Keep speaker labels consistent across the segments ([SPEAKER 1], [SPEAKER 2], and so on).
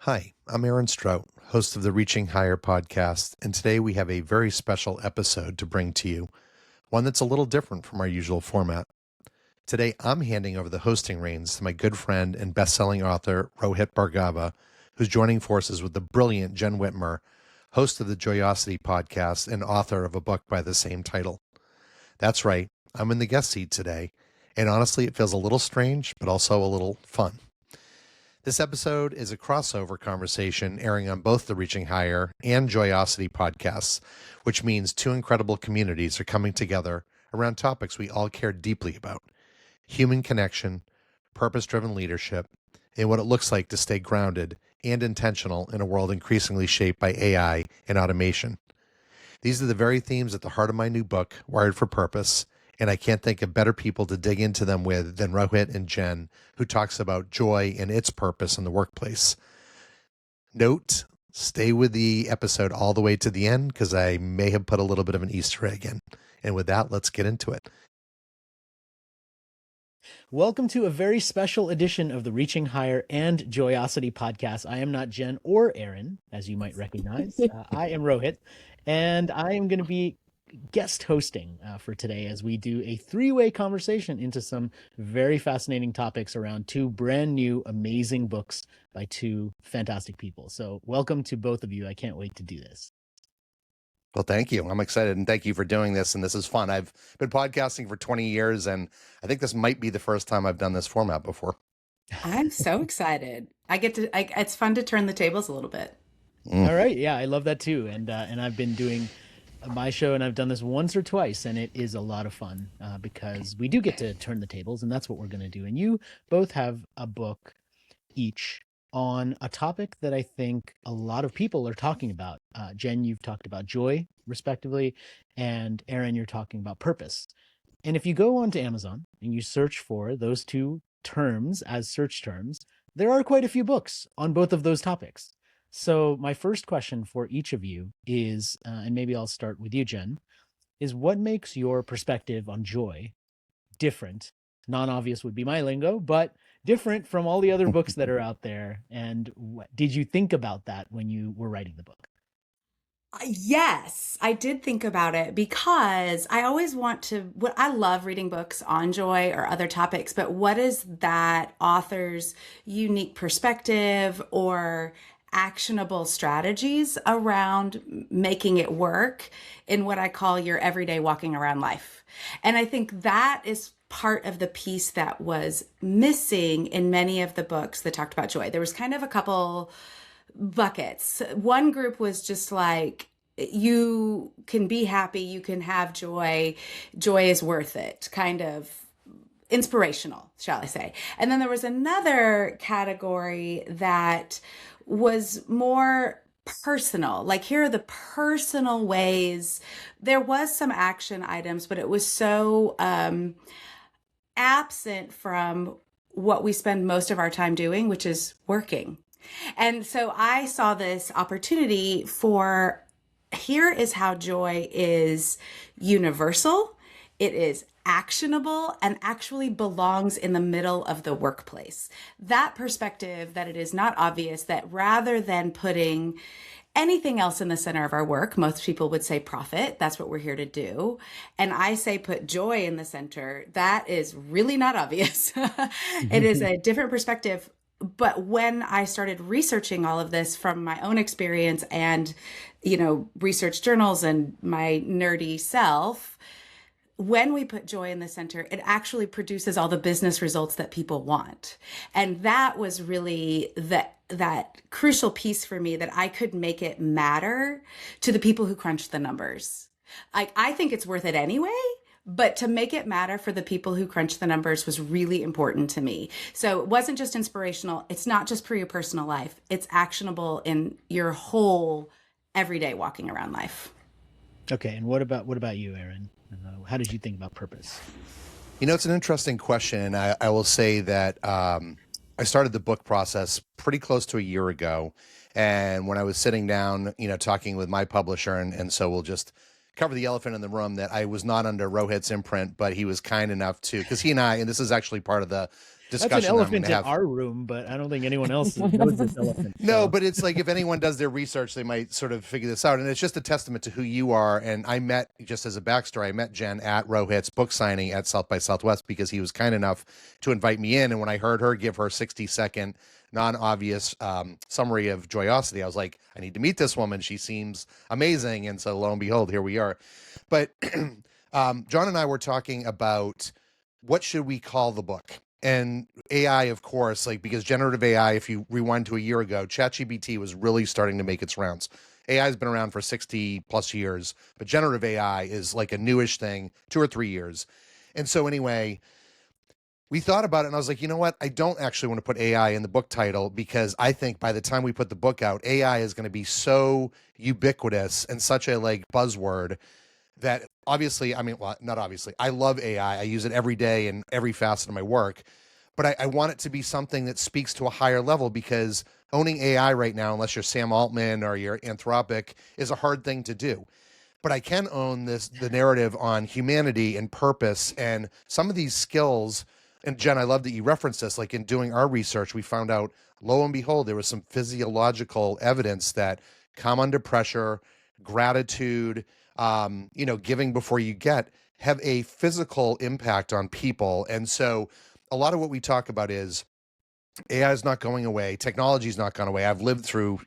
[SPEAKER 1] Hi, I'm Aaron Strout, host of the Reaching Higher podcast, and today we have a very special episode to bring to you, one that's a little different from our usual format. Today, I'm handing over the hosting reins to my good friend and best-selling author, Rohit Bhargava, who's joining forces with the brilliant Jenn Whitmer, host of the Joyosity podcast and author of a book by the same title. That's right, I'm in the guest seat today, and honestly, it feels a little strange, but also a little fun. This episode is a crossover conversation airing on both the Reaching Higher and Joyosity podcasts, which means two incredible communities are coming together around topics we all care deeply about: human connection, purpose-driven leadership, and what it looks like to stay grounded and intentional in a world increasingly shaped by AI and automation. These are the very themes at the heart of my new book, Wired for Purpose, and I can't think of better people to dig into them with than Rohit and Jenn, who talks about joy and its purpose in the workplace. Note, stay with the episode all the way to the end because I may have put a little bit of an Easter egg in. And with that, let's get into it.
[SPEAKER 2] Welcome to a very special edition of the Reaching Higher and Joyosity podcast. I am not Jenn or Aaron, as you might recognize. I am Rohit, and I am going to be guest hosting for today as we do a three-way conversation into some very fascinating topics around two brand new, amazing books by two fantastic people. So welcome to both of you. I can't wait to do this.
[SPEAKER 1] Well, thank you. I'm excited, and thank you for doing this, and this is fun. I've been podcasting for 20 years, and I think this might be the first time I've done this format before.
[SPEAKER 3] I'm so excited. It's fun to turn the tables a little bit.
[SPEAKER 2] All right. Yeah, I love that too. And I've been doing my show, and I've done this once or twice, and it is a lot of fun because we do get to turn the tables, and that's what we're going to do. And you both have a book each on a topic that I think a lot of people are talking about. Jenn, you've talked about joy, respectively, and Aaron, you're talking about purpose. And if you go onto Amazon and you search for those two terms as search terms, there are quite a few books on both of those topics. So my first question for each of you is, and maybe I'll start with you, Jenn, is what makes your perspective on joy different? Non-obvious would be my lingo, but different from all the other books that are out there. And did you think about that when you were writing the book?
[SPEAKER 3] Yes, I did think about it because I always I love reading books on joy or other topics, but what is that author's unique perspective or actionable strategies around making it work in what I call your everyday walking around life? And I think that is part of the piece that was missing in many of the books that talked about joy. There was kind of a couple buckets. One group was just like, you can be happy, you can have joy, joy is worth it, kind of inspirational, shall I say. And then there was another category that was more personal, like here are the personal ways. There was some action items, but it was so absent from what we spend most of our time doing, which is working. And so I saw this opportunity for, here is how joy is universal, it is actionable, and actually belongs in the middle of the workplace. That perspective, that it is not obvious, that rather than putting anything else in the center of our work, most people would say profit, that's what we're here to do. And I say put joy in the center. That is really not obvious. It is a different perspective. But when I started researching all of this from my own experience and, research journals and my nerdy self, when we put joy in the center, it actually produces all the business results that people want. And that was really that crucial piece for me, that I could make it matter to the people who crunch the numbers. I think it's worth it anyway, but to make it matter for the people who crunch the numbers was really important to me. So it wasn't just inspirational. It's not just for your personal life. It's actionable in your whole everyday walking around life.
[SPEAKER 2] Okay. And what about you, Aaron? How did you think about purpose?
[SPEAKER 1] It's an interesting question. I will say that I started the book process pretty close to a year ago. And when I was sitting down, talking with my publisher, and so we'll just cover the elephant in the room, that I was not under Rohit's imprint, but he was kind enough to, because he and I, and this is actually part of the
[SPEAKER 2] That's an
[SPEAKER 1] discussion that I'm going
[SPEAKER 2] elephant
[SPEAKER 1] to
[SPEAKER 2] in
[SPEAKER 1] have.
[SPEAKER 2] our room, but I don't think anyone else knows this elephant.
[SPEAKER 1] No,
[SPEAKER 2] So
[SPEAKER 1] but it's like if anyone does their research, they might sort of figure this out. And it's just a testament to who you are. And I met, just as a backstory, I met Jen at Rohit's book signing at South by Southwest because he was kind enough to invite me in. And when I heard her give her 60-second, non-obvious summary of Joyosity, I was like, I need to meet this woman. She seems amazing. And so lo and behold, here we are. But John and I were talking about what should we call the book? And AI, of course, like because generative AI, if you rewind to a year ago, ChatGPT was really starting to make its rounds. AI has been around for 60 plus years, but generative AI is like a newish thing, 2 or 3 years. And so anyway, we thought about it and I was like, you know what? I don't actually want to put AI in the book title because I think by the time we put the book out, AI is going to be so ubiquitous and such a like buzzword that obviously, I mean, well, not obviously, I love AI. I use it every day in every facet of my work, but I want it to be something that speaks to a higher level because owning AI right now, unless you're Sam Altman or you're Anthropic, is a hard thing to do. But I can own the narrative on humanity and purpose and some of these skills. And Jen, I love that you referenced this. Like in doing our research, we found out, lo and behold, there was some physiological evidence that calm under pressure, gratitude, giving before you get, have a physical impact on people. And so a lot of what we talk about is AI is not going away. Technology is not gone away. I've lived through,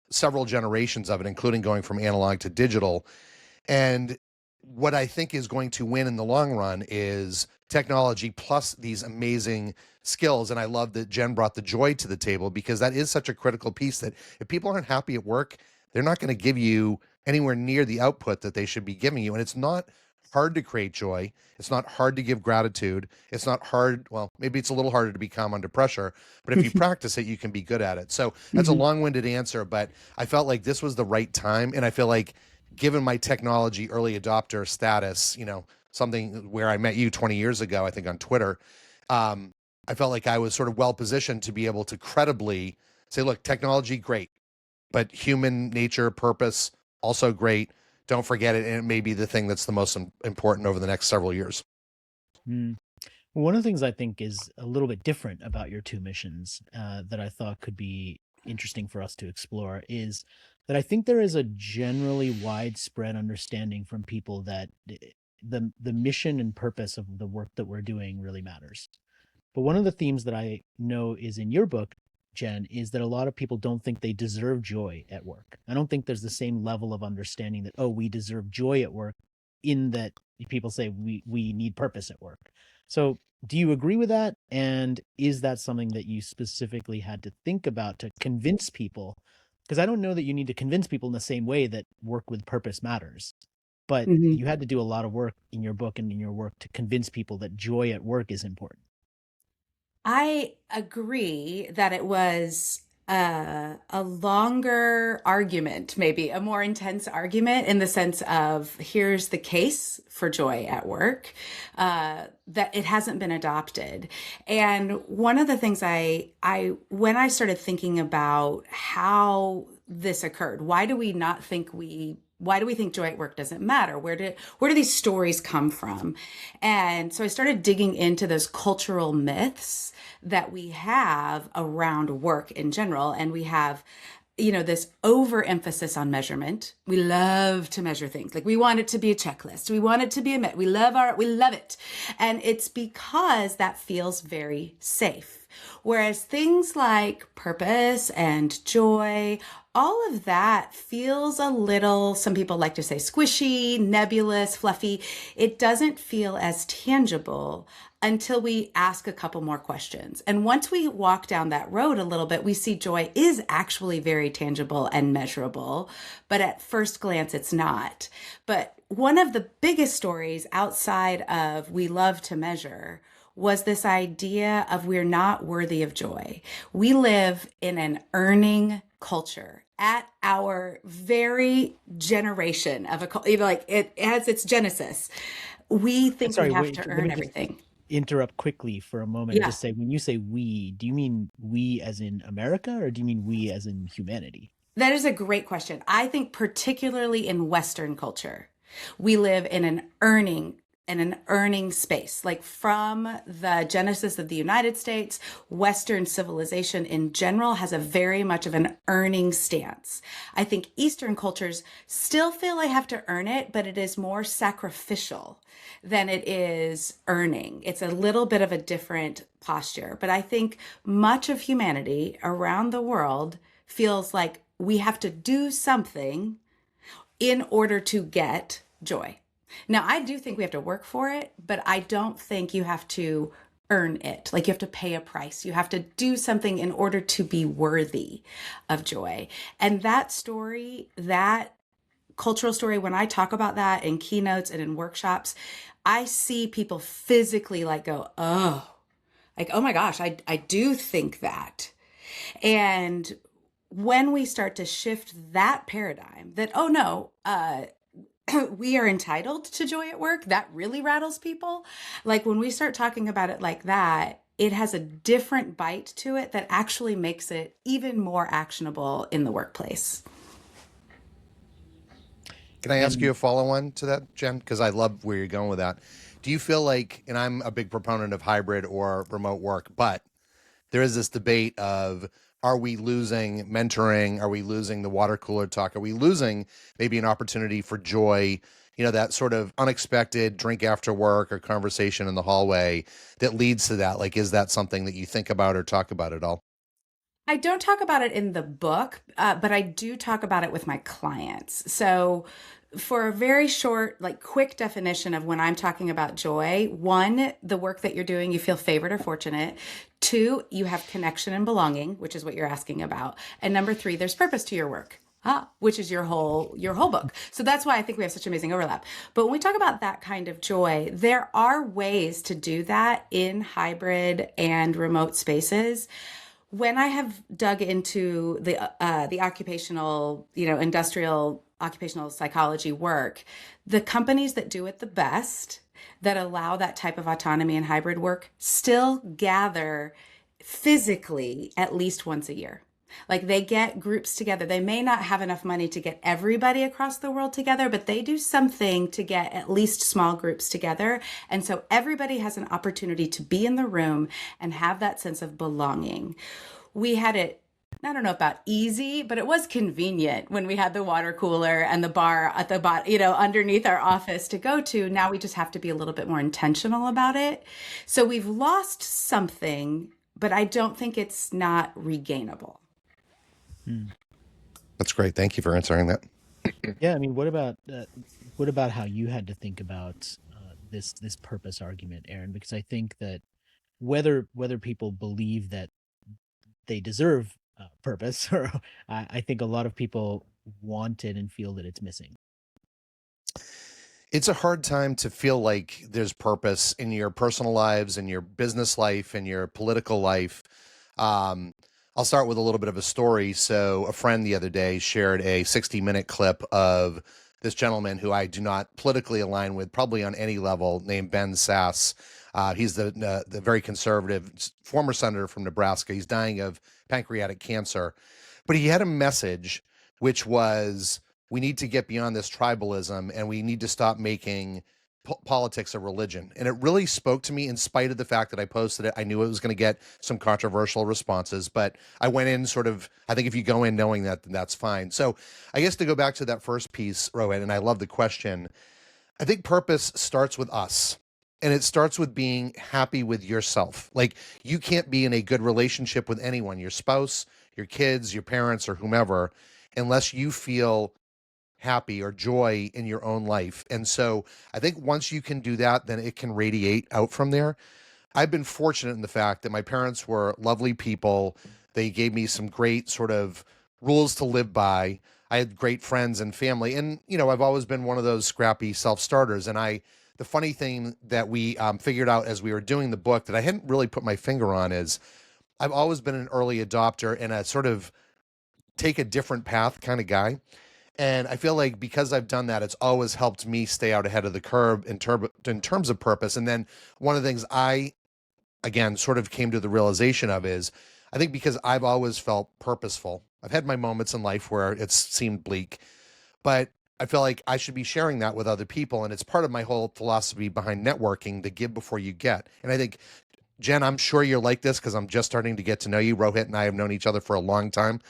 [SPEAKER 1] several generations of it, including going from analog to digital. And what I think is going to win in the long run is technology plus these amazing skills. And I love that Jen brought the joy to the table because that is such a critical piece that if people aren't happy at work, they're not going to give you anywhere near the output that they should be giving you. And it's not hard to create joy. It's not hard to give gratitude. It's not hard. Well, maybe it's a little harder to be calm under pressure, but if you practice it, you can be good at it. So that's a long-winded answer, but I felt like this was the right time. And I feel like given my technology early adopter status, something where I met you 20 years ago, I think on Twitter, I felt like I was sort of well positioned to be able to credibly say, look, technology, great, but human nature, purpose, also great. Don't forget it. And it may be the thing that's the most important over the next several years.
[SPEAKER 2] Mm. One of the things I think is a little bit different about your two missions that I thought could be interesting for us to explore is that I think there is a generally widespread understanding from people that the mission and purpose of the work that we're doing really matters. But one of the themes that I know is in your book, Jen, is that a lot of people don't think they deserve joy at work. I don't think there's the same level of understanding that, oh, we deserve joy at work, in that people say we need purpose at work. So do you agree with that? And is that something that you specifically had to think about to convince people? Because I don't know that you need to convince people in the same way that work with purpose matters. But
[SPEAKER 3] Mhm.
[SPEAKER 2] you had to do a lot of work in your book and in your work to convince people that joy at work is important.
[SPEAKER 3] I agree that it was a longer argument, maybe a more intense argument in the sense of here's the case for joy at work, that it hasn't been adopted. And one of the things when I started thinking about how this occurred, why do we think joy at work doesn't matter? Where do these stories come from? And so I started digging into those cultural myths that we have around work in general. And we have, this overemphasis on measurement. We love to measure things. Like we want it to be a checklist. We want it to be a we love it. And it's because that feels very safe. Whereas things like purpose and joy, all of that feels a little, some people like to say squishy, nebulous, fluffy. It doesn't feel as tangible until we ask a couple more questions. And once we walk down that road a little bit, we see joy is actually very tangible and measurable, but at first glance, it's not. But one of the biggest stories outside of we love to measure was this idea of we're not worthy of joy. We live in an earning culture at our very generation of like it has its genesis. We think
[SPEAKER 2] Sorry,
[SPEAKER 3] we have
[SPEAKER 2] wait,
[SPEAKER 3] to
[SPEAKER 2] let
[SPEAKER 3] earn
[SPEAKER 2] me just
[SPEAKER 3] everything.
[SPEAKER 2] interrupt quickly for a moment and
[SPEAKER 3] Yeah,
[SPEAKER 2] just say, when you say we, do you mean we as in America or do you mean we as in humanity?
[SPEAKER 3] that is a great question. I think particularly in Western culture, we live in an earning in an earning space. Like from the genesis of the United States, Western civilization in general has a very much of an earning stance. I think Eastern cultures still feel they have to earn it, but it is more sacrificial than it is earning. It's a little bit of a different posture. But I think much of humanity around the world feels like we have to do something in order to get joy. Now, I do think we have to work for it, but I don't think you have to earn it. Like you have to pay a price. You have to do something in order to be worthy of joy. And that story, that cultural story, when I talk about that in keynotes and in workshops, I see people physically like go, oh, like, oh my gosh, I do think that. And when we start to shift that paradigm that, oh no, we are entitled to joy at work, that really rattles people. Like when we start talking about it like that, it has a different bite to it that actually makes it even more actionable in the workplace.
[SPEAKER 1] Can I ask you a follow-on to that, Jen? Because I love where you're going with that. Do you feel like, and I'm a big proponent of hybrid or remote work, but there is this debate of, are we losing mentoring? Are we losing the water cooler talk? Are we losing maybe an opportunity for joy? You know, that sort of unexpected drink after work or conversation in the hallway that leads to that. Like, is that something that you think about or talk about at all?
[SPEAKER 3] I don't talk about it in the book, but I do talk about it with my clients. So, for a very short, like quick definition of when I'm talking about joy, one, the work that you're doing, you feel favored or fortunate. Two, you have connection and belonging, which is what you're asking about. And number three, there's purpose to your work. Which is your whole book. So that's why I think we have such amazing overlap. But when we talk about that kind of joy, there are ways to do that in hybrid and remote spaces. When I have dug into the occupational, industrial occupational psychology work, the companies that do it the best, that allow that type of autonomy and hybrid work, still gather physically at least once a year. Like they get groups together. They may not have enough money to get everybody across the world together, but they do something to get at least small groups together. And so everybody has an opportunity to be in the room and have that sense of belonging. We had it, I don't know about easy, but it was convenient when we had the water cooler and the bar at the bottom, underneath our office to go to. Now we just have to be a little bit more intentional about it. So we've lost something, but I don't think it's not regainable.
[SPEAKER 1] That's great. Thank you for answering that.
[SPEAKER 2] Yeah, I mean, what about how you had to think about this purpose argument, Aaron? Because I think that whether people believe that they deserve purpose, or I think a lot of people want it and feel that it's missing.
[SPEAKER 1] It's a hard time to feel like there's purpose in your personal lives, in your business life, in your political life. I'll start with a little bit of a story. So a friend the other day shared a 60-minute clip of this gentleman who I do not politically align with, probably on any level, named Ben Sass. He's the very conservative former senator from Nebraska. He's dying of pancreatic cancer. But he had a message, which was, we need to get beyond this tribalism and we need to stop making politics a religion. And it really spoke to me in spite of the fact that I posted it. I knew it was going to get some controversial responses, but I went in sort of, I think if you go in knowing that, then that's fine. So I guess to go back to that first piece, Rohit, and I love the question, I think purpose starts with us. And it starts with being happy with yourself. Like you can't be in a good relationship with anyone, your spouse, your kids, your parents, or whomever, unless you feel happy or joy in your own life. And so I think once you can do that, then it can radiate out from there. I've been fortunate in the fact that my parents were lovely people. They gave me some great sort of rules to live by. I had great friends and family. And, I've always been one of those scrappy self-starters. And the funny thing that we figured out as we were doing the book that I hadn't really put my finger on is I've always been an early adopter and a sort of take a different path kind of guy. And I feel like because I've done that, it's always helped me stay out ahead of the curve in terms of purpose. And then one of the things I, again, sort of came to the realization of is, I think because I've always felt purposeful, I've had my moments in life where it's seemed bleak, but I feel like I should be sharing that with other people. And it's part of my whole philosophy behind networking, to give before you get. And I think, Jen, I'm sure you're like this because I'm just starting to get to know you. Rohit and I have known each other for a long time.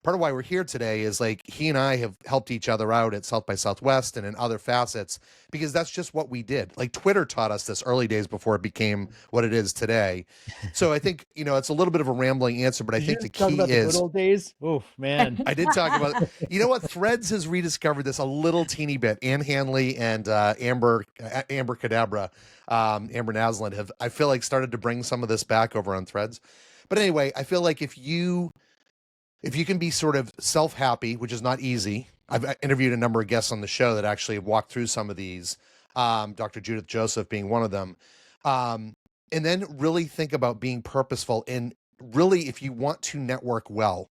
[SPEAKER 1] Part of why we're here today is like he and I have helped each other out at South by Southwest and in other facets, because that's just what we did. Like Twitter taught us this early days before it became what it is today. So I think, it's a little bit of a rambling answer, but I
[SPEAKER 2] Did you
[SPEAKER 1] think the
[SPEAKER 2] just talk
[SPEAKER 1] key
[SPEAKER 2] about the
[SPEAKER 1] is
[SPEAKER 2] good old days? Oh man.
[SPEAKER 1] I did talk about, you know what? Threads has rediscovered this a little teeny bit. Ann Hanley and Amber Cadabra, Amber Naslund have, I feel like, started to bring some of this back over on Threads. But anyway, I feel like if you can be sort of self-happy, which is not easy. I've interviewed a number of guests on the show that actually have walked through some of these, Dr. Judith Joseph being one of them. And then really think about being purposeful. And really, if you want to network well,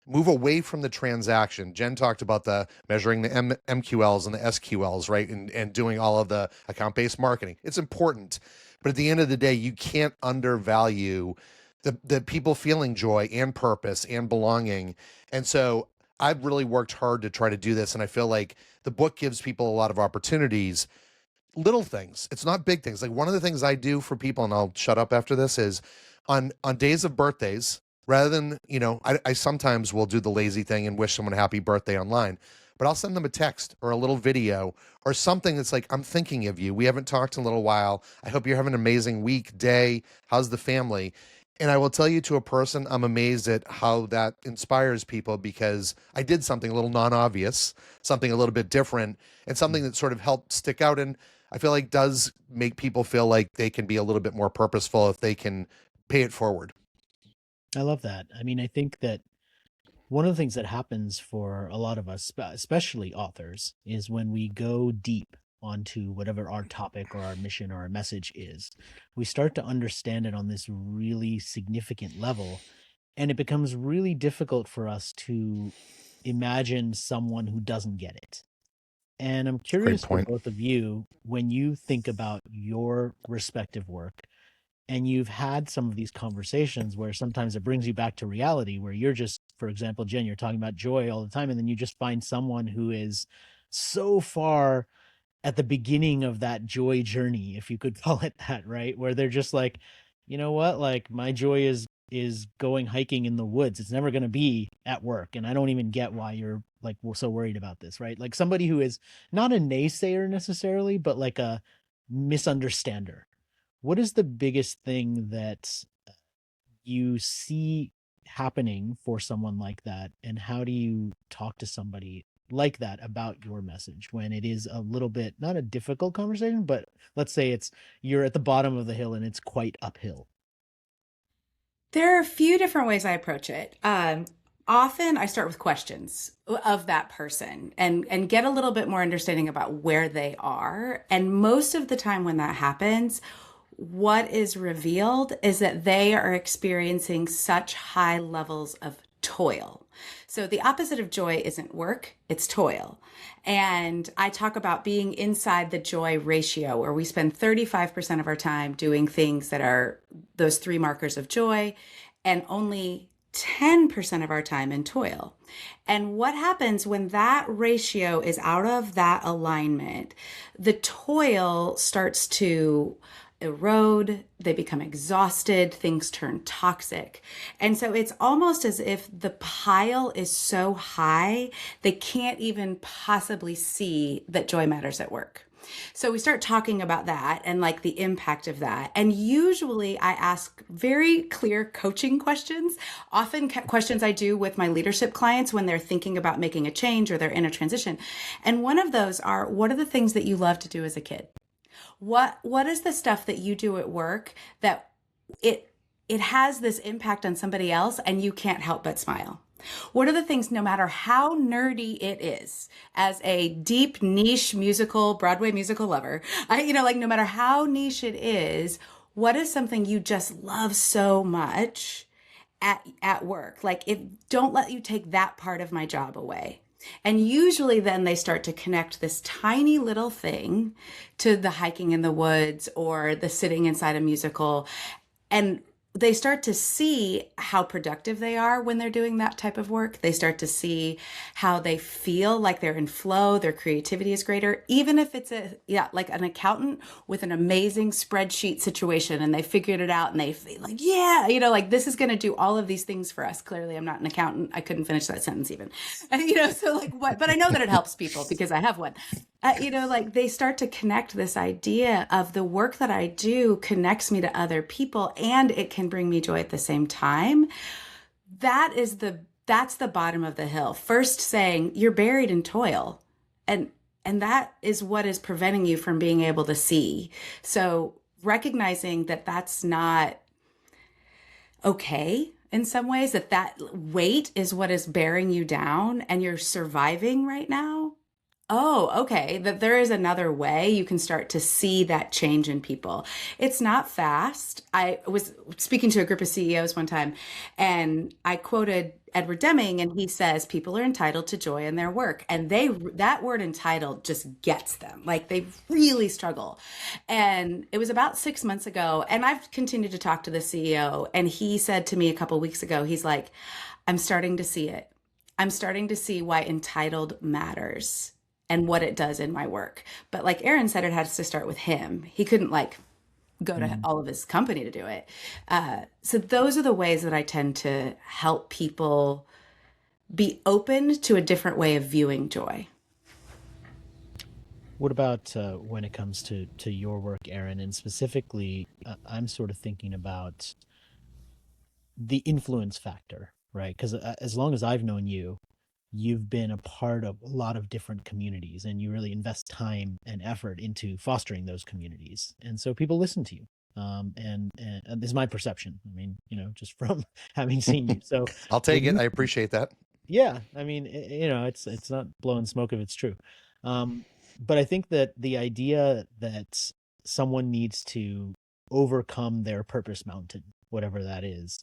[SPEAKER 1] move away from the transaction. Jen talked about the measuring the MQLs and the SQLs, right? And doing all of the account-based marketing. It's important. But at the end of the day, you can't undervalue the people feeling joy and purpose and belonging. And so I've really worked hard to try to do this. And I feel like the book gives people a lot of opportunities, little things. It's not big things. Like one of the things I do for people, and I'll shut up after this, is on days of birthdays, rather than, I sometimes will do the lazy thing and wish someone a happy birthday online, but I'll send them a text or a little video or something that's like, I'm thinking of you. We haven't talked in a little while. I hope you're having an amazing week, day. How's the family? And I will tell you, to a person, I'm amazed at how that inspires people, because I did something a little non-obvious, something a little bit different, and something that sort of helped stick out. And I feel like does make people feel like they can be a little bit more purposeful if they can pay it forward.
[SPEAKER 2] I love that. I mean, I think that one of the things that happens for a lot of us, especially authors, is when we go deep onto whatever our topic or our mission or our message is, we start to understand it on this really significant level. And it becomes really difficult for us to imagine someone who doesn't get it. And I'm
[SPEAKER 1] Great
[SPEAKER 2] curious for
[SPEAKER 1] point.
[SPEAKER 2] both of you, when you think about your respective work, and you've had some of these conversations where sometimes it brings you back to reality, where you're just, for example, Jen, you're talking about joy all the time, and then you just find someone who is so far at the beginning of that joy journey, if you could call it that, right? Where they're just like, you know what, like my joy is going hiking in the woods. It's never going to be at work, and I don't even get why you're like so worried about this, right? Like somebody who is not a naysayer necessarily, but like a misunderstander. What is the biggest thing that you see happening for someone like that, and how do you talk to somebody like that about your message when it is a little bit, not a difficult conversation, but let's say it's you're at the bottom of the hill and it's quite uphill?
[SPEAKER 3] There are a few different ways I approach it. Often I start with questions of that person and get a little bit more understanding about where they are. And most of the time when that happens, what is revealed is that they are experiencing such high levels of toil. So the opposite of joy isn't work, it's toil. And I talk about being inside the joy ratio, where we spend 35% of our time doing things that are those three markers of joy, and only 10% of our time in toil. And what happens when that ratio is out of that alignment? The toil starts to erode, they become exhausted, things turn toxic. And so it's almost as if the pile is so high, they can't even possibly see that joy matters at work. So we start talking about that and like the impact of that. And usually I ask very clear coaching questions, often questions I do with my leadership clients when they're thinking about making a change or they're in a transition. And one of those are, what are the things that you love to do as a kid? What is the stuff that you do at work that it has this impact on somebody else and you can't help but smile? What are the things, no matter how nerdy it is, as a deep niche Broadway musical lover, like no matter how niche it is, what is something you just love so much at work? Like, don't let you take that part of my job away. And usually then they start to connect this tiny little thing to the hiking in the woods or the sitting inside a musical. And they start to see how productive they are when they're doing that type of work. They start to see how they feel like they're in flow, their creativity is greater, even if it's like an accountant with an amazing spreadsheet situation and they figured it out and they feel like, yeah, like this is going to do all of these things for us. Clearly, I'm not an accountant. I couldn't finish that sentence even. So like what, but I know that it helps people because I have one. Like they start to connect this idea of the work that I do connects me to other people and it can bring me joy at the same time. That's the bottom of the hill. First saying you're buried in toil, and that is what is preventing you from being able to see. So recognizing that that's not okay in some ways, that weight is what is bearing you down and you're surviving right now. Oh, okay. That there is another way you can start to see that change in people. It's not fast. I was speaking to a group of CEOs one time and I quoted Edward Deming and he says people are entitled to joy in their work. And that word entitled just gets them. Like they really struggle. And it was about 6 months ago. And I've continued to talk to the CEO and he said to me a couple weeks ago, he's like, I'm starting to see it. I'm starting to see why entitled matters and what it does in my work. But like Aaron said, it has to start with him. He couldn't like go to all of his company to do it. So those are the ways that I tend to help people be open to a different way of viewing joy.
[SPEAKER 2] What about when it comes to your work, Aaron? And specifically, I'm sort of thinking about the influence factor, right? Because as long as I've known you, you've been a part of a lot of different communities and you really invest time and effort into fostering those communities. And so people listen to you. And this is my perception. I mean, just from having seen you. So
[SPEAKER 1] I'll take it. I appreciate that.
[SPEAKER 2] yeah, I mean, it's not blowing smoke if it's true. But I think that the idea that someone needs to overcome their purpose mountain, whatever that is,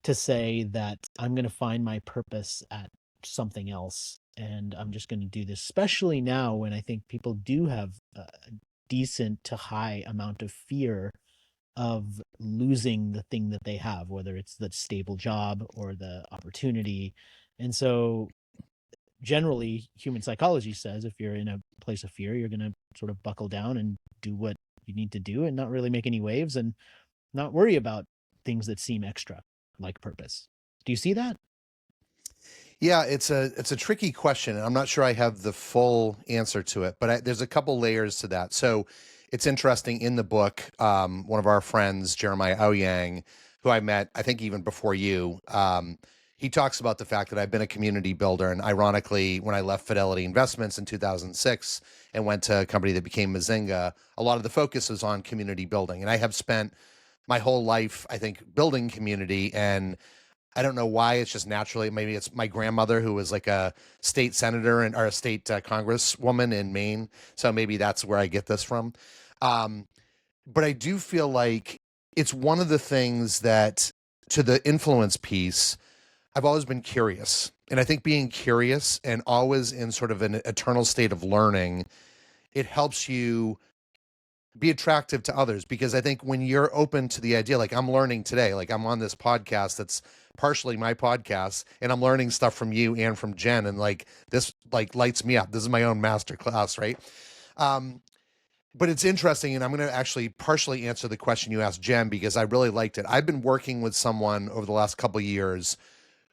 [SPEAKER 2] to say that I'm going to find my purpose at something else and I'm just going to do this, especially now when I think people do have a decent to high amount of fear of losing the thing that they have, whether it's the stable job or the opportunity. And so generally human psychology says if you're in a place of fear, you're going to sort of buckle down and do what you need to do and not really make any waves and not worry about things that seem extra, like purpose. Do you see that?
[SPEAKER 1] Yeah, it's a tricky question. I'm not sure I have the full answer to it, but there's a couple layers to that. So it's interesting in the book, one of our friends, Jeremiah Ouyang, who I met, I think even before you, he talks about the fact that I've been a community builder. And ironically, when I left Fidelity Investments in 2006 and went to a company that became Mazinga, a lot of the focus was on community building. And I have spent my whole life, I think, building community. And I don't know why, it's just naturally, maybe it's my grandmother who was like a state senator or a state congresswoman in Maine. So maybe that's where I get this from. But I do feel like it's one of the things that, to the influence piece, I've always been curious. And I think being curious and always in sort of an eternal state of learning, it helps you be attractive to others, because I think when you're open to the idea, like I'm learning today, like I'm on this podcast that's partially my podcast and I'm learning stuff from you and from Jen, and like this like lights me up. This is my own master class, right? But it's interesting, and I'm going to actually partially answer the question you asked Jen because I really liked it. I've been working with someone over the last couple of years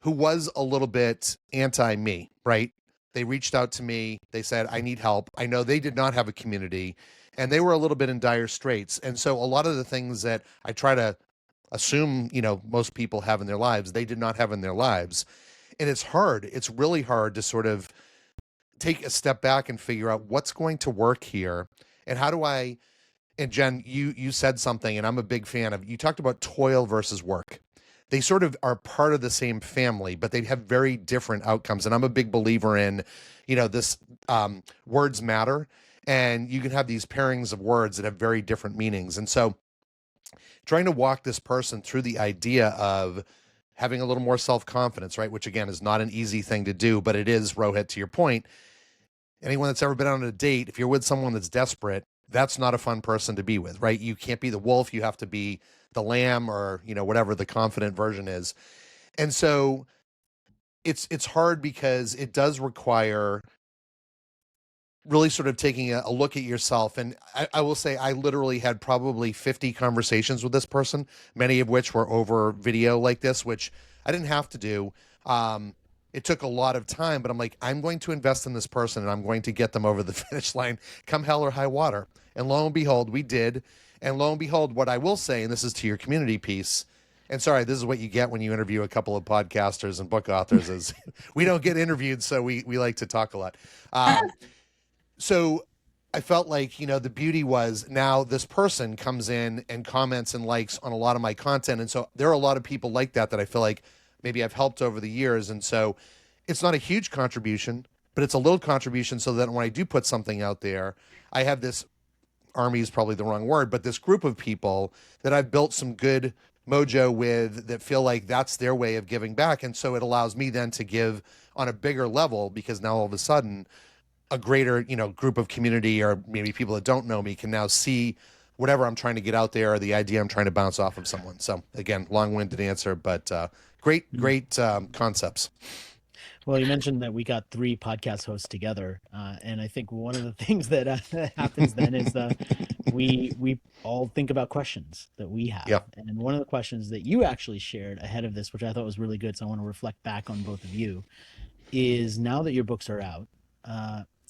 [SPEAKER 1] who was a little bit anti-me, right? They reached out to me. They said, I need help. I know they did not have a community and they were a little bit in dire straits. And so a lot of the things that I try to assume, most people have in their lives, they did not have in their lives. And it's hard. It's really hard to sort of take a step back and figure out what's going to work here. And how do I, and Jen, you said something, and I'm a big fan of, you talked about toil versus work. They sort of are part of the same family, but they have very different outcomes. And I'm a big believer in, this words matter. And you can have these pairings of words that have very different meanings. And so trying to walk this person through the idea of having a little more self-confidence, right? Which again is not an easy thing to do, but it is, Rohit, to your point. Anyone that's ever been on a date, if you're with someone that's desperate, that's not a fun person to be with, right? You can't be the wolf. You have to be the lamb, or, whatever the confident version is. And so it's hard because it does require really sort of taking a look at yourself. And I will say I literally had probably 50 conversations with this person, many of which were over video like this, which I didn't have to do. It took a lot of time, but I'm like, I'm going to invest in this person and I'm going to get them over the finish line, come hell or high water. And lo and behold, we did. And lo and behold, what I will say, and this is to your community piece, and sorry, this is what you get when you interview a couple of podcasters and book authors, is we don't get interviewed, so we like to talk a lot. So I felt like, the beauty was now this person comes in and comments and likes on a lot of my content. And so there are a lot of people like that I feel like maybe I've helped over the years. And so it's not a huge contribution, but it's a little contribution, so that when I do put something out there, I have this army is probably the wrong word, but this group of people that I've built some good mojo with that feel like that's their way of giving back. And so it allows me then to give on a bigger level, because now all of a sudden a greater, group of community, or maybe people that don't know me, can now see whatever I'm trying to get out there, or the idea I'm trying to bounce off of someone. So again, long-winded answer, but great concepts.
[SPEAKER 2] Well, you mentioned that we got 3 podcast hosts together, and I think one of the things that happens then is we all think about questions that we have.
[SPEAKER 1] Yeah.
[SPEAKER 2] And one of the questions that you actually shared ahead of this, which I thought was really good, so I want to reflect back on both of you, is now that your books are out,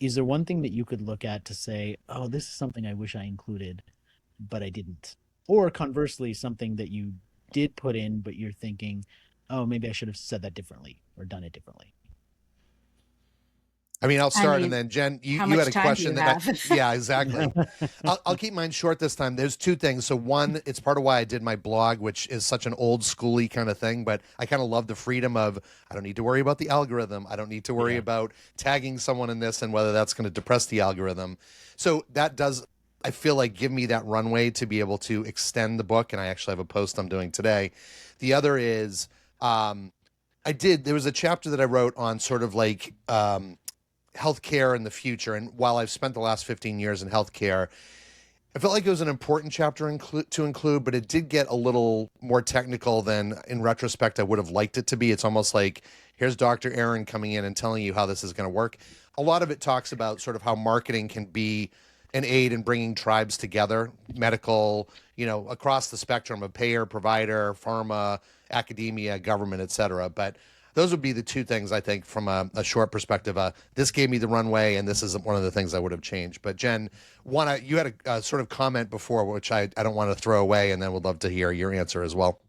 [SPEAKER 2] is there one thing that you could look at to say, oh, this is something I wish I included, but I didn't? Or conversely, something that you did put in, but you're thinking, oh, maybe I should have said that differently or done it differently?
[SPEAKER 1] I mean, I'll start, and then Jen, you had a question yeah, exactly. I'll keep mine short this time. There's 2 things. So one, it's part of why I did my blog, which is such an old schooly kind of thing, but I kind of love the freedom of, I don't need to worry about the algorithm. I don't need to worry about tagging someone in this and whether that's going to depress the algorithm. So that does, I feel like, give me that runway to be able to extend the book. And I actually have a post I'm doing today. The other is, there was a chapter that I wrote on sort of like, healthcare in the future. And while I've spent the last 15 years in healthcare, I felt like it was an important chapter to include, but it did get a little more technical than, in retrospect, I would have liked it to be. It's almost like, here's Dr. Aaron coming in and telling you how this is going to work. A lot of it talks about sort of how marketing can be an aid in bringing tribes together, medical, across the spectrum of payer, provider, pharma, academia, government, et cetera. But those would be the 2 things, I think, from a short perspective. This gave me the runway, and this isn't one of the things I would have changed. But Jen, you had a sort of comment before, which I don't want to throw away, and then would love to hear your answer as well.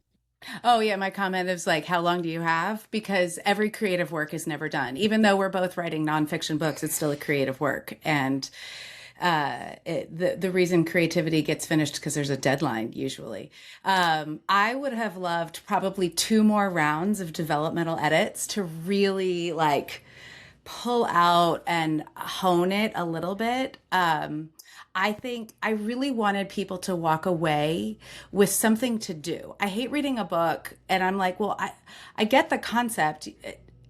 [SPEAKER 3] Oh, yeah. My comment is like, how long do you have? Because every creative work is never done. Even though we're both writing nonfiction books, it's still a creative work. And the reason creativity gets finished because there's a deadline usually. I would have loved probably 2 more rounds of developmental edits to really like pull out and hone it a little bit. I think I really wanted people to walk away with something to do. I hate reading a book and I'm like, well, I get the concept.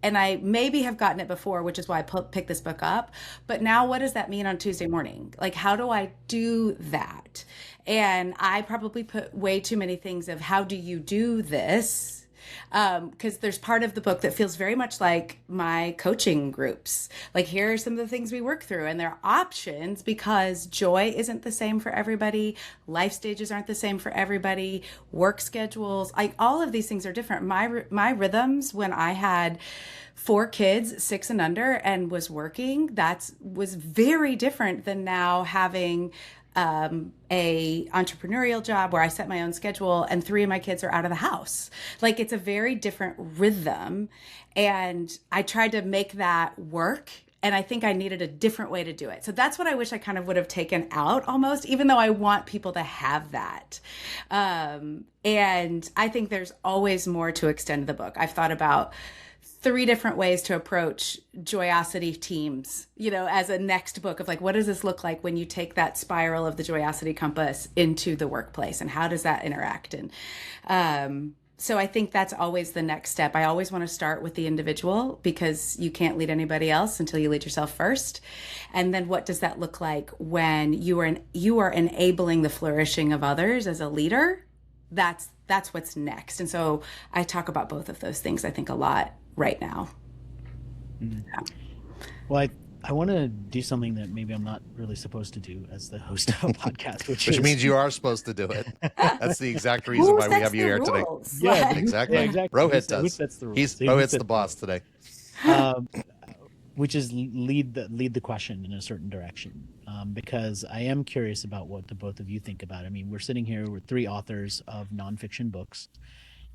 [SPEAKER 3] And I maybe have gotten it before, which is why I picked this book up. But now what does that mean on Tuesday morning? Like, how do I do that? And I probably put way too many things of how do you do this? Because there's part of the book that feels very much like my coaching groups. Like, here are some of the things we work through, and there are options because joy isn't the same for everybody. Life stages aren't the same for everybody. Work schedules, like all of these things are different. My rhythms when I had 4 kids, 6 and under, and was working, was very different than now having a entrepreneurial job where I set my own schedule and 3 of my kids are out of the house. Like, it's a very different rhythm. And I tried to make that work. And I think I needed a different way to do it. So that's what I wish I kind of would have taken out almost, even though I want people to have that. And I think there's always more to extend the book. I've thought about 3 different ways to approach Joyosity teams, as a next book of like, what does this look like when you take that spiral of the Joyosity compass into the workplace and how does that interact? And So I think that's always the next step. I always want to start with the individual because you can't lead anybody else until you lead yourself first. And then what does that look like when you are enabling the flourishing of others as a leader? That's what's next. And so I talk about both of those things, I think, a lot right now.
[SPEAKER 2] Mhm. Well, I want to do something that maybe I'm not really supposed to do as the host of a podcast, which
[SPEAKER 1] means you are supposed to do it. That's the exact reason
[SPEAKER 3] Who
[SPEAKER 1] why we
[SPEAKER 3] sets
[SPEAKER 1] have you
[SPEAKER 3] the
[SPEAKER 1] here today.
[SPEAKER 3] rules?
[SPEAKER 2] yeah,
[SPEAKER 3] Like-
[SPEAKER 1] Exactly.
[SPEAKER 2] yeah, exactly.
[SPEAKER 1] Rohit
[SPEAKER 2] Who
[SPEAKER 1] does.
[SPEAKER 2] sets the rules? Who
[SPEAKER 1] Rohit's
[SPEAKER 2] sets
[SPEAKER 1] the boss today.
[SPEAKER 2] um, which is lead the question in a certain direction, because I am curious about what the both of you think about it. I mean, we're sitting here with three authors of nonfiction books,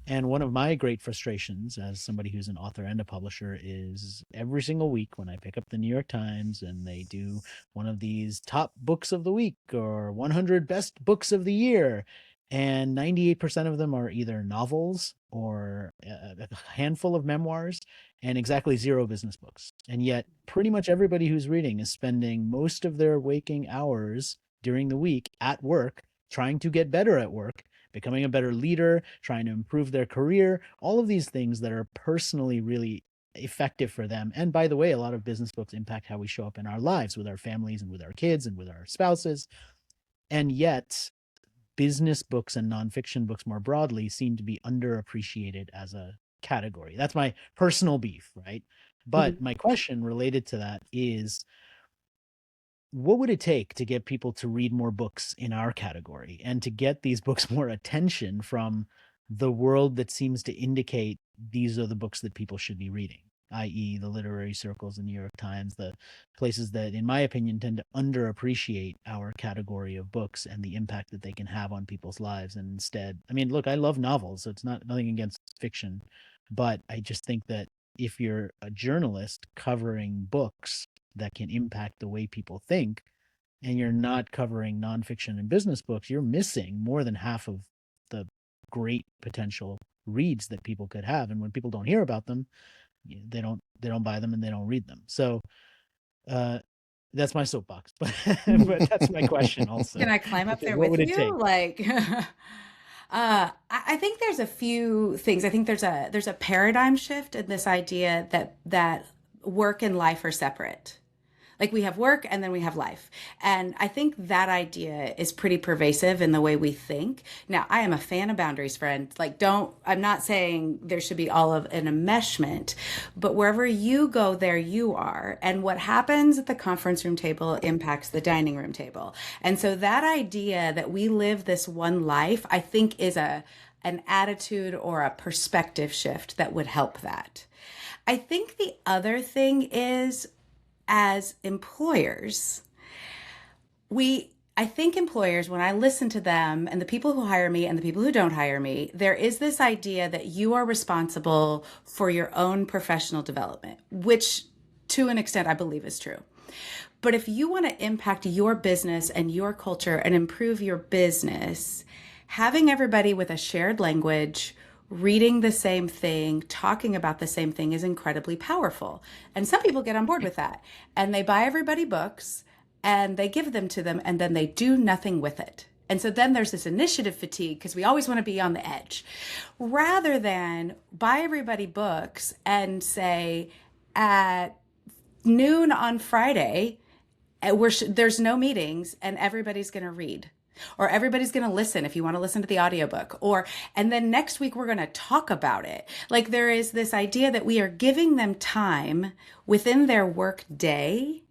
[SPEAKER 2] and one of my great frustrations as somebody who's an author and a publisher is every single week when I pick up the New York Times and they do one of these top books of the week or 100 best books of the year, and 98% of them are either novels or a handful of memoirs and exactly zero business books. And yet, pretty much everybody who's reading is spending most of their waking hours during the week at work trying to get better at work, becoming a better leader, trying to improve their career, all of these things that are personally really effective for them. And by the way, a lot of business books impact how we show up in our lives with our families and with our kids and with our spouses. And yet, business books and nonfiction books more broadly seem to be underappreciated as a category. That's my personal beef, right? But my question related to that is, what would it take to get people to read more books in our category and to get these books more attention from the world that seems to indicate these are the books that people should be reading, i.e., the literary circles, the New York Times, the places that, in my opinion, tend to underappreciate our category of books and the impact that they can have on people's lives? And instead, I mean, look, I love novels, so it's nothing against fiction, but I just think that if you're a journalist covering books that can impact the way people think, and you're not covering nonfiction and business books, you're missing more than half of the great potential reads that people could have. And when people don't hear about them, they don't buy them and they don't read them. So that's my soapbox, but that's my question also.
[SPEAKER 3] Can I climb up there
[SPEAKER 2] What
[SPEAKER 3] with
[SPEAKER 2] would it
[SPEAKER 3] you?
[SPEAKER 2] take?
[SPEAKER 3] Like, I think there's a few things. I think there's a paradigm shift in this idea that work and life are separate. Like we have work and then we have life. And I think that idea is pretty pervasive in the way we think. Now, I am a fan of boundaries, friend. Like, I'm not saying there should be all of an enmeshment, but wherever you go, there you are. And what happens at the conference room table impacts the dining room table. And so that idea that we live this one life, I think is an attitude or a perspective shift that would help that. I think the other thing is, as employers, I think employers, when I listen to them and the people who hire me and the people who don't hire me, there is this idea that you are responsible for your own professional development, which to an extent I believe is true. But if you want to impact your business and your culture and improve your business, having everybody with a shared language, reading the same thing, talking about the same thing is incredibly powerful. And some people get on board with that. And they buy everybody books and they give them to them and then they do nothing with it. And so then there's this initiative fatigue because we always want to be on the edge. Rather than buy everybody books and say at noon on Friday, there's no meetings and everybody's going to read. Or everybody's going to listen if you want to listen to the audiobook. And then next week we're going to talk about it. Like there is this idea that we are giving them time within their work day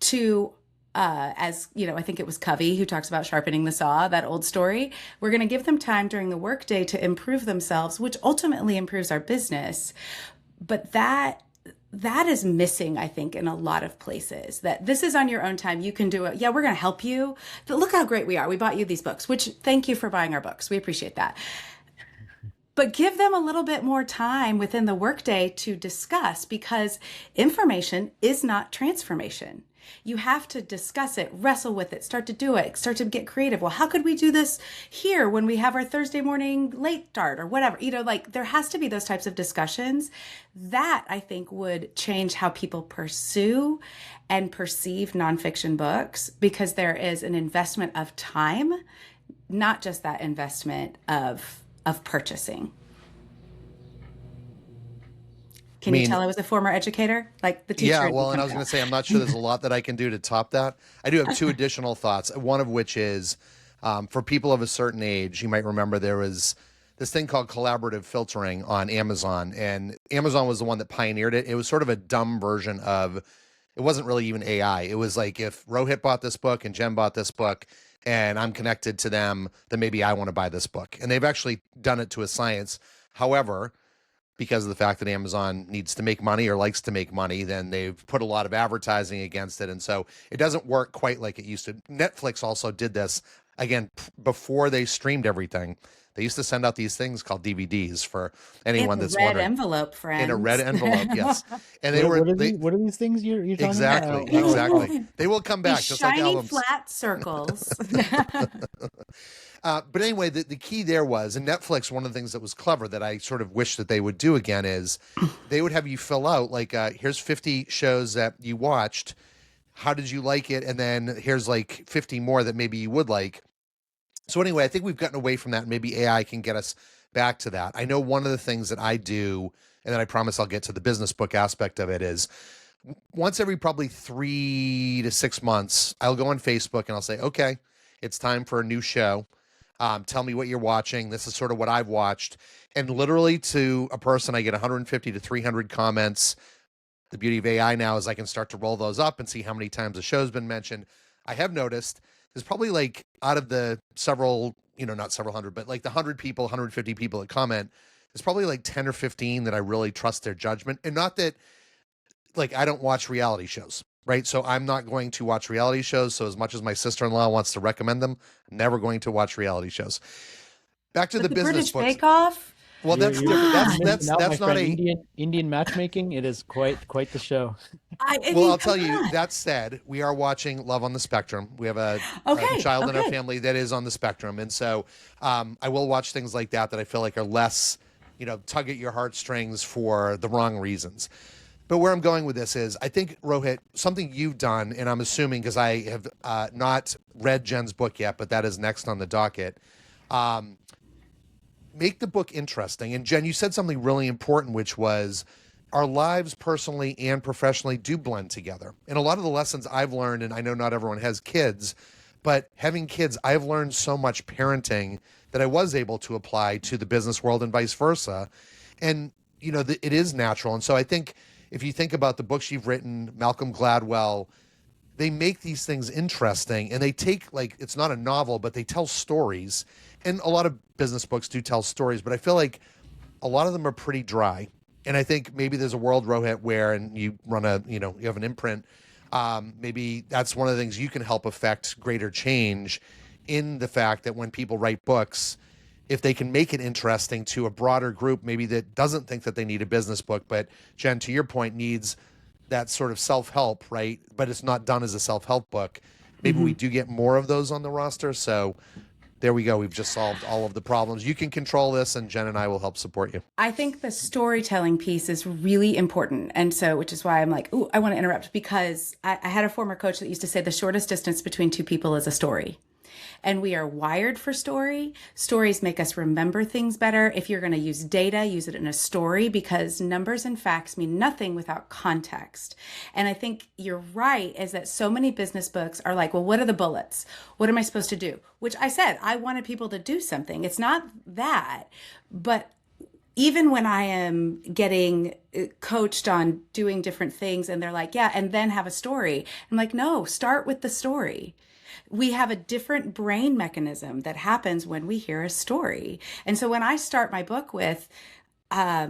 [SPEAKER 3] to, as you know, I think it was Covey who talks about sharpening the saw, that old story. We're going to give them time during the work day to improve themselves, which ultimately improves our business. But that is missing, I think, in a lot of places, that this is on your own time. You can do it. Yeah, we're going to help you. But look how great we are. We bought you these books, which thank you for buying our books. We appreciate that. But give them a little bit more time within the workday to discuss, because information is not transformation. You have to discuss it, wrestle with it, start to do it, start to get creative. Well, how could we do this here when we have our Thursday morning late start or whatever? Like there has to be those types of discussions. That I think would change how people pursue and perceive nonfiction books, because there is an investment of time, not just that investment of purchasing. Can you tell I was a former educator? Like the teacher.
[SPEAKER 1] Yeah, well, and I was going to say, I'm not sure there's a lot that I can do to top that. I do have two additional thoughts. One of which is for people of a certain age, you might remember there was this thing called collaborative filtering on Amazon, and Amazon was the one that pioneered it. It was sort of a dumb version of, it wasn't really even AI. It was like if Rohit bought this book and Jen bought this book and I'm connected to them, then maybe I want to buy this book. And they've actually done it to a science. However, because of the fact that Amazon needs to make money or likes to make money, then they've put a lot of advertising against it. And so it doesn't work quite like it used to. Netflix also did this, again, before they streamed everything. They used to send out these things called DVDs for anyone that's wondering.
[SPEAKER 3] In a red envelope, friends.
[SPEAKER 1] In a red envelope, yes. And they
[SPEAKER 2] what are these things you're talking
[SPEAKER 1] exactly,
[SPEAKER 2] about?
[SPEAKER 1] Exactly. They will come back,
[SPEAKER 3] These
[SPEAKER 1] just
[SPEAKER 3] shiny
[SPEAKER 1] like albums.
[SPEAKER 3] flat circles.
[SPEAKER 1] But anyway, the key there was, and Netflix, one of the things that was clever that I sort of wish that they would do again is they would have you fill out, like, here's 50 shows that you watched. How did you like it? And then here's like 50 more that maybe you would like. So anyway, I think we've gotten away from that. Maybe AI can get us back to that. I know one of the things that I do, and then I promise I'll get to the business book aspect of it, is once every probably 3 to 6 months, I'll go on Facebook and I'll say, okay, it's time for a new show. Tell me what you're watching. This is sort of what I've watched. And literally to a person, I get 150 to 300 comments. The beauty of AI now is I can start to roll those up and see how many times the show's been mentioned. I have noticed there's probably like out of the several, not several hundred, but like the 100 people, 150 people that comment, there's probably like 10 or 15 that I really trust their judgment. And not that, like, I don't watch reality shows, right? So I'm not going to watch reality shows. So as much as my sister-in-law wants to recommend them, I'm never going to watch reality shows. Back to the business
[SPEAKER 3] British
[SPEAKER 1] books.
[SPEAKER 3] Bake Off?
[SPEAKER 1] Well, that's different. That's not a
[SPEAKER 2] Indian matchmaking. It is quite the show.
[SPEAKER 1] I'll tell you. That said, we are watching Love on the Spectrum. We have a child in our family that is on the spectrum, and so I will watch things like that I feel like are less, tug at your heartstrings for the wrong reasons. But where I'm going with this is, I think, Rohit, something you've done, and I'm assuming because I have not read Jen's book yet, but that is next on the docket. Make the book interesting. And Jenn, you said something really important, which was our lives personally and professionally do blend together. And a lot of the lessons I've learned, and I know not everyone has kids, but having kids, I've learned so much parenting that I was able to apply to the business world and vice versa. And, it is natural. And so I think if you think about the books you've written, Malcolm Gladwell, they make these things interesting, and they take, like, it's not a novel, but they tell stories. And a lot of business books do tell stories, but I feel like a lot of them are pretty dry. And I think maybe there's a world, Rohit, where, and you run you have an imprint, maybe that's one of the things you can help affect greater change in the fact that when people write books, if they can make it interesting to a broader group, maybe that doesn't think that they need a business book, but Jenn, to your point, needs that sort of self-help, right? But it's not done as a self-help book. Maybe we do get more of those on the roster. So there we go. We've just solved all of the problems. You can control this, and Jenn and I will help support you.
[SPEAKER 3] I think the storytelling piece is really important. And so, which is why I'm like, I want to interrupt, because I had a former coach that used to say the shortest distance between two people is a story. And we are wired for story. Stories make us remember things better. If you're going to use data, use it in a story, because numbers and facts mean nothing without context. And I think you're right, is that so many business books are like, well, what are the bullets? What am I supposed to do? Which I said, I wanted people to do something. It's not that, but even when I am getting coached on doing different things and they're like, yeah, and then have a story. I'm like, no, start with the story. We have a different brain mechanism that happens when we hear a story. And so when I start my book with, I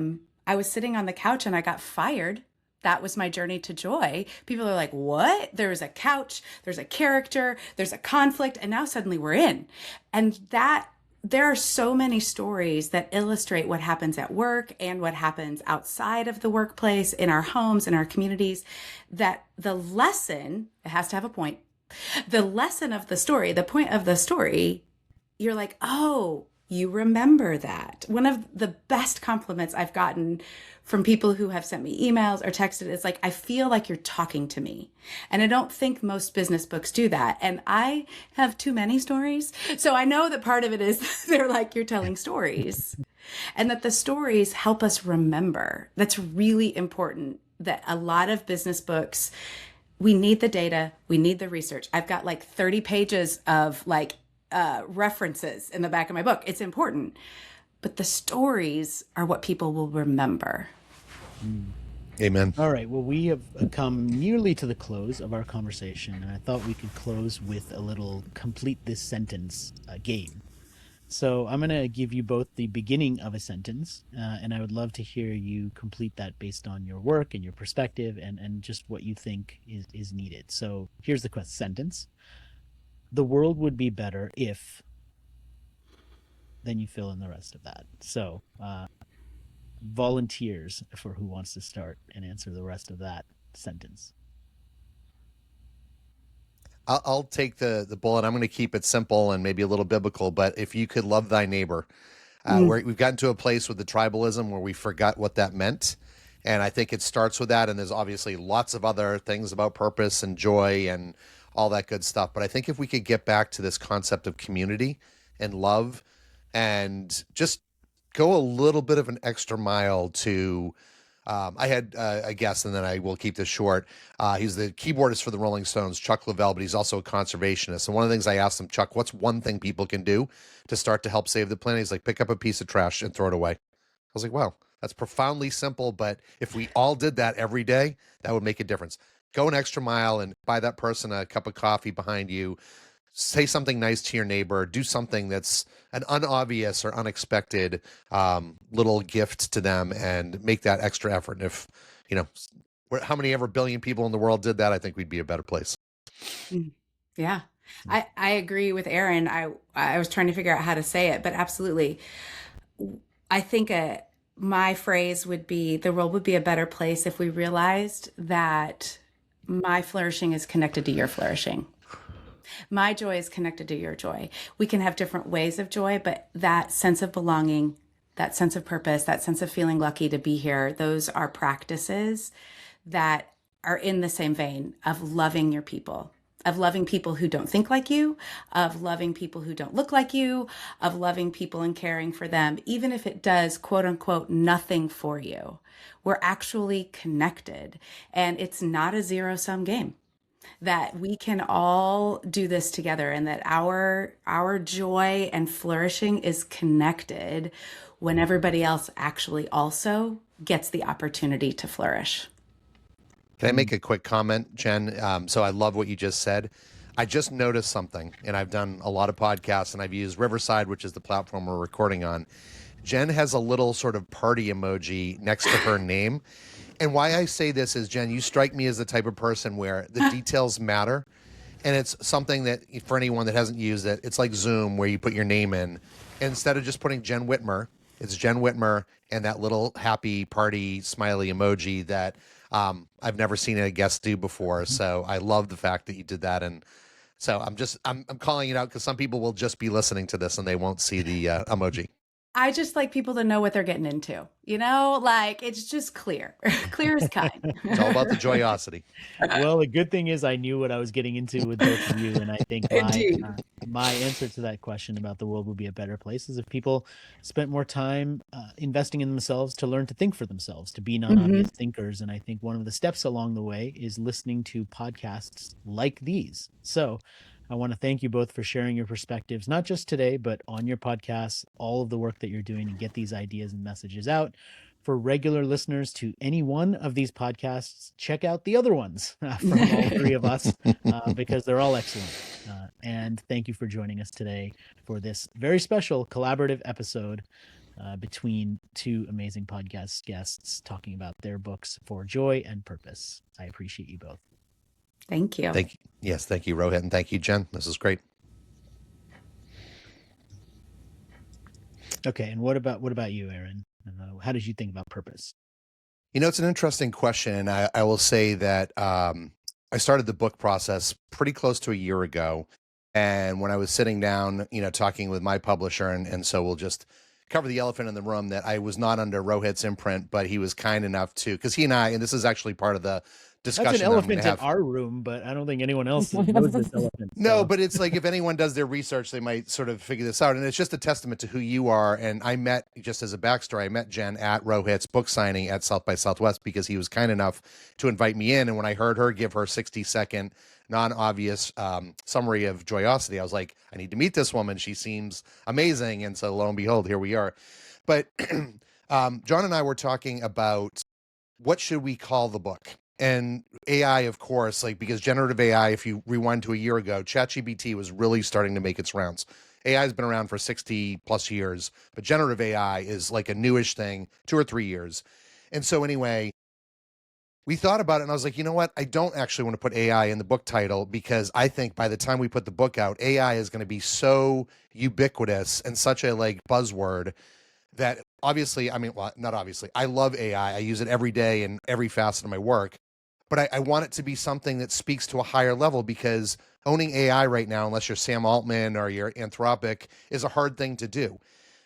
[SPEAKER 3] was sitting on the couch and I got fired. That was my journey to joy. People are like, what? There's a couch, there's a character, there's a conflict, and now suddenly we're in. And that there are so many stories that illustrate what happens at work and what happens outside of the workplace, in our homes, in our communities, that the lesson, it has to have a point. The lesson of the story, the point of the story, you're like, oh, you remember that. One of the best compliments I've gotten from people who have sent me emails or texted is like, I feel like you're talking to me. And I don't think most business books do that. And I have too many stories. So I know that part of it is they're like, you're telling stories, and that the stories help us remember. That's really important. That a lot of business books, we need the data, we need the research. I've got like 30 pages of like references in the back of my book. It's important. But the stories are what people will remember.
[SPEAKER 1] Amen.
[SPEAKER 2] All right. Well, we have come nearly to the close of our conversation, and I thought we could close with a little complete this sentence game. So I'm going to give you both the beginning of a sentence, and I would love to hear you complete that based on your work and your perspective and just what you think is needed. So here's the sentence. The world would be better if, then you fill in the rest of that. So volunteers for who wants to start and answer the rest of that sentence.
[SPEAKER 1] I'll take the bullet. I'm going to keep it simple and maybe a little biblical, but if you could love thy neighbor, we've gotten to a place with the tribalism where we forgot what that meant. And I think it starts with that. And there's obviously lots of other things about purpose and joy and all that good stuff. But I think if we could get back to this concept of community and love and just go a little bit of an extra mile to, I had a guest, and then I will keep this short. He's the keyboardist for the Rolling Stones, Chuck Leavell, but he's also a conservationist. And one of the things I asked him, Chuck, what's one thing people can do to start to help save the planet? He's like, pick up a piece of trash and throw it away. I was like, wow, that's profoundly simple. But if we all did that every day, that would make a difference. Go an extra mile and buy that person a cup of coffee behind you. Say something nice to your neighbor. Do something that's an unobvious or unexpected little gift to them, and make that extra effort. And if, how many ever billion people in the world did that, I think we'd be a better place.
[SPEAKER 3] Yeah, I agree with Aaron. I was trying to figure out how to say it, but absolutely. I think my phrase would be, the world would be a better place if we realized that my flourishing is connected to your flourishing. My joy is connected to your joy. We can have different ways of joy, but that sense of belonging, that sense of purpose, that sense of feeling lucky to be here, those are practices that are in the same vein of loving your people, of loving people who don't think like you, of loving people who don't look like you, of loving people and caring for them, even if it does, quote unquote, nothing for you. We're actually connected, and it's not a zero-sum game. That we can all do this together, and that our joy and flourishing is connected when everybody else actually also gets the opportunity to flourish.
[SPEAKER 1] Can I make a quick comment, Jen? So I love what you just said. I just noticed something, and I've done a lot of podcasts, and I've used Riverside, which is the platform we're recording on. Jen has a little sort of party emoji next to her name. And why I say this is, Jen, you strike me as the type of person where the details matter. And it's something that, for anyone that hasn't used it, it's like Zoom, where you put your name in. And instead of just putting Jenn Whitmer, it's Jenn Whitmer and that little happy party smiley emoji that I've never seen a guest do before. So I love the fact that you did that. And so I'm calling it out because some people will just be listening to this and they won't see the emoji.
[SPEAKER 3] I just like people to know what they're getting into, like it's just clear, clear as kind.
[SPEAKER 1] It's all about the joyosity.
[SPEAKER 2] Well, the good thing is I knew what I was getting into with both of you. And I think my answer to that question about the world would be a better place is if people spent more time investing in themselves to learn to think for themselves, to be non-obvious thinkers. And I think one of the steps along the way is listening to podcasts like these. So I want to thank you both for sharing your perspectives, not just today, but on your podcasts, all of the work that you're doing to get these ideas and messages out. For regular listeners to any one of these podcasts, check out the other ones from all three of us because they're all excellent. And thank you for joining us today for this very special collaborative episode between two amazing podcast guests talking about their books for joy and purpose. I appreciate you both.
[SPEAKER 3] Thank you.
[SPEAKER 1] Thank you. Yes, thank you, Rohit, and thank you, Jen. This is great.
[SPEAKER 2] Okay, and what about you, Aaron? How did you think about purpose?
[SPEAKER 1] It's an interesting question. I will say that I started the book process pretty close to a year ago. And when I was sitting down, talking with my publisher, and so we'll just cover the elephant in the room that I was not under Rohit's imprint, but he was kind enough to, because he and I, and this is actually part of the
[SPEAKER 2] That's an
[SPEAKER 1] discussion that I'm going
[SPEAKER 2] elephant
[SPEAKER 1] to
[SPEAKER 2] in
[SPEAKER 1] have.
[SPEAKER 2] our room, but I don't think anyone else knows this elephant.
[SPEAKER 1] No,
[SPEAKER 2] so.
[SPEAKER 1] but it's like if anyone does their research, they might sort of figure this out. And it's just a testament to who you are. And I met, just as a backstory, I met Jenn at Rohit's book signing at South by Southwest because he was kind enough to invite me in. And when I heard her give her 60-second, non-obvious summary of Joyosity, I was like, I need to meet this woman. She seems amazing. And so lo and behold, here we are. But John and I were talking about what should we call the book? And AI, of course, like, because generative AI, if you rewind to a year ago, ChatGPT was really starting to make its rounds. AI has been around for 60 plus years, but generative AI is like a newish thing, 2 or 3 years. And so anyway, we thought about it and I was like, you know what? I don't actually want to put AI in the book title because I think by the time we put the book out, AI is going to be so ubiquitous and such a like buzzword that obviously, I mean, well, not obviously, I love AI. I use it every day in every facet of my work, but I want it to be something that speaks to a higher level because owning AI right now, unless you're Sam Altman or you're Anthropic, is a hard thing to do.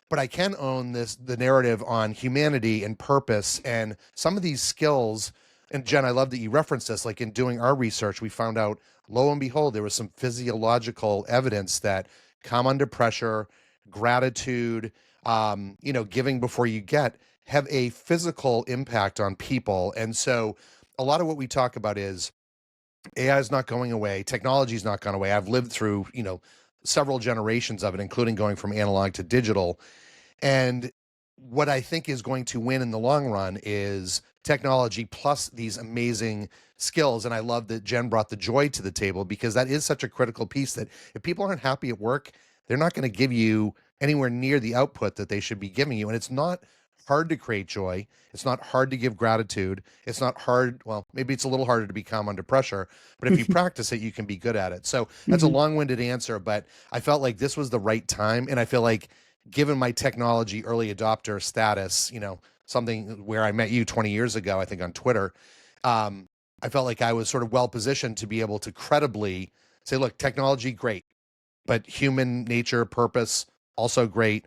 [SPEAKER 1] But I can own the narrative on humanity and purpose and some of these skills. And Jenn, I love that you referenced this. Like in doing our research, we found out, lo and behold, there was some physiological evidence that calm under pressure, gratitude, giving before you get, have a physical impact on people. And so a lot of what we talk about is AI is not going away. Technology is not gone away. I've lived through, several generations of it, including going from analog to digital. And what I think is going to win in the long run is technology plus these amazing skills. And I love that Jenn brought the joy to the table because that is such a critical piece that if people aren't happy at work, they're not going to give you anywhere near the output that they should be giving you. And it's not hard to create joy. It's not hard to give gratitude. It's not hard. Well, maybe it's a little harder to be calm under pressure, but if you practice it, you can be good at it. So that's a long-winded answer, but I felt like this was the right time. And I feel like given my technology early adopter status, something where I met you 20 years ago, I think on Twitter, I felt like I was sort of well positioned to be able to credibly say, look, technology, great, but human nature, purpose, also great.